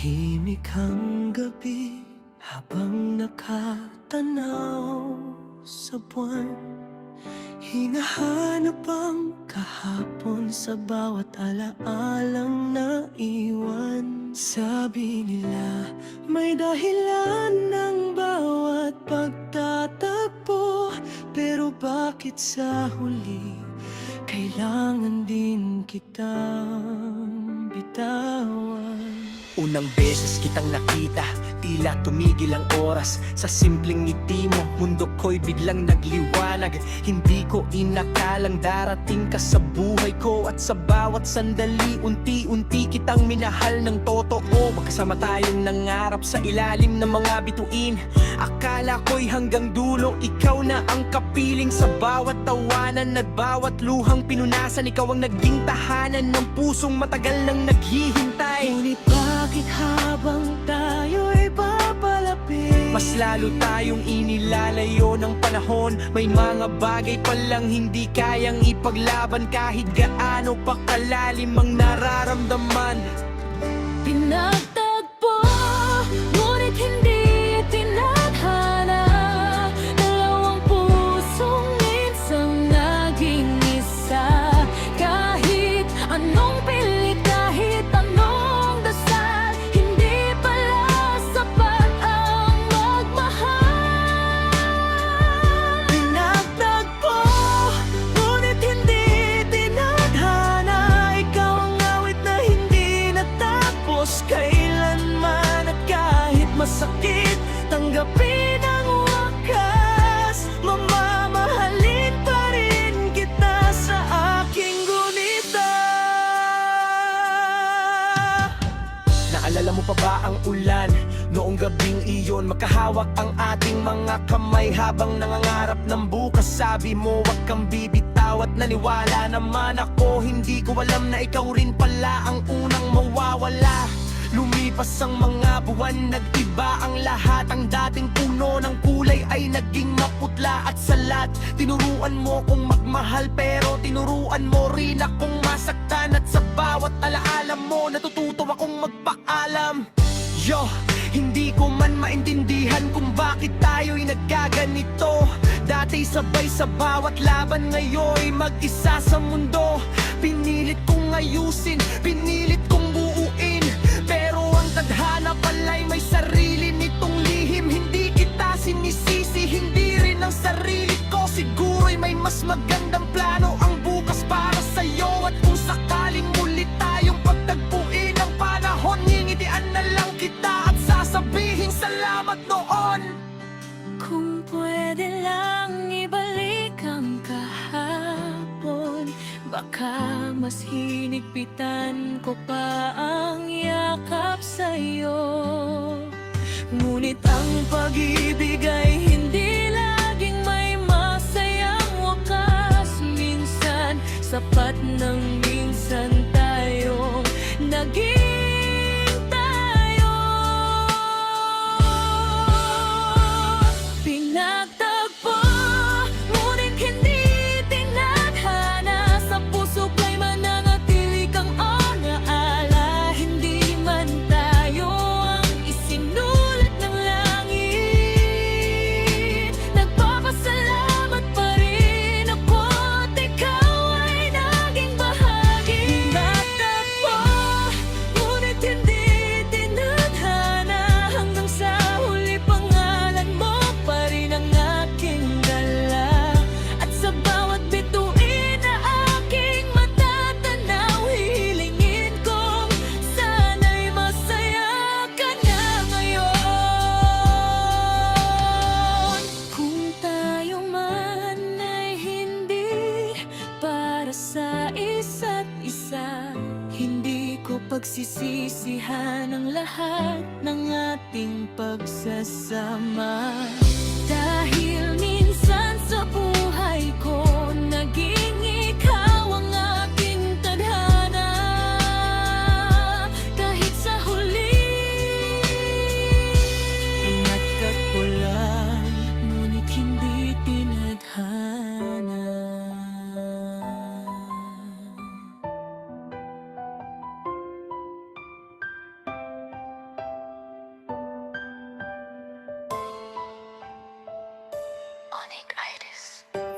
Tahimik ang gabi habang nakatanaw sa buwan. Hinahanap ang kahapon sa bawat alaalang naiwan. Sabi nila may dahilan ng bawat pagtatagpo, pero bakit sa huli kailangan din kitang bitawan? Unang beses kitang nakita, tila tumigil ang oras. Sa simpleng ngiti mo, mundo ko'y biglang nagliwanag. Hindi ko inakalang darating ka sa buhay ko. At sa bawat sandali, unti-unti kitang minahal ng totoo. Magkasama tayong nangarap sa ilalim ng mga bituin. Akala ko'y hanggang dulo, ikaw na ang kapiling. Sa bawat tawanan at bawat luhang pinunasan, ikaw ang naging tahanan ng pusong matagal nang naghihintay. Ngunit bakit habang tayo'y papalapit, mas lalo tayong inilalayo ng panahon? May mga bagay palang hindi kayang ipaglaban, kahit gaano pa kalalim ang nararamdaman. Pinagtagpo, ngunit hindi tinadhana. Dalawang pusong minsang naging isa. Kahit anong pilit, kahit anong dasal, hindi pala sapat ang magmahal. pinagtagpo, ngunit hindi tinadhana. Ikaw ang awit na hindi natapos kailanman. At kahit masakit, tanggapin ang wakas. Mamamahalin pa rin kita sa aking gunita. Naalala mo pa ba ang ulan? Noong gabing iyon, makahawak ang ating mga kamay habang nangangarap ng bukas. Sabi mo, wag kang bibitaw, at naniwala naman ako. Hindi ko alam na ikaw rin pala ang unang mawawala. Lumipas ang mga buwan, nag-iba ang lahat. Ang dating puno ng kulay ay naging maputla at salat. Tinuruan mo kong magmahal, pero tinuruan mo rin akong masaktan. At sa bawat alaala mo, natututo akong magpaalam. Yo, hindi ko man maintindihan kung bakit tayo'y nagkaganito. Dati sabay sa bawat laban, ngayon'y mag-isa sa mundo. Pinilit kong ayusin, pinilit kong buuin, pero ang tadhana pala'y may sarili nitong lihim. Hindi kita sinisisi, hindi rin ang sarili ko. Siguro'y may mas magandang plano ang bukas para sa'yo. At kung sakaling muli tayong pagtagpuin ang panahon, ngingitian na lang kita at sasabihin salamat noon. Kung pwede lang ibalik ang kahapon, baka mas hinigpitan ko pa ang yakap sa'yo. Ngunit ang pag-ibig ay hindi laging may masayang wakas. Minsan, sapat ng minsan tayong naging tayo. Pinagtagpo, ngunit hindi tinadhana. Sa puso ko'y mananatili kang alaala. Hindi man tayo ang isinulat ng langit, nagpapasalamat pa rin ako at ikaw ay naging bahagi. Pinagtagpo, ngunit hindi tinadhana. Hanggang sa huli, pangalan mo pa rin ang aking dala. At sa bawat bituin na aking matatanaw, hihilingin kong sana'y masaya ka na ngayon. Kung tayo man ay hindi para sa isa't isa, hindi ko pagsisisihan ang lahat ng ating pagsasama. Dahil minsan sa buhay ko, naging ikaw ang aking tadhana. Kahit sa huli, pinagtagpo lang, ngunit hindi tinadhana. Sonic Iris.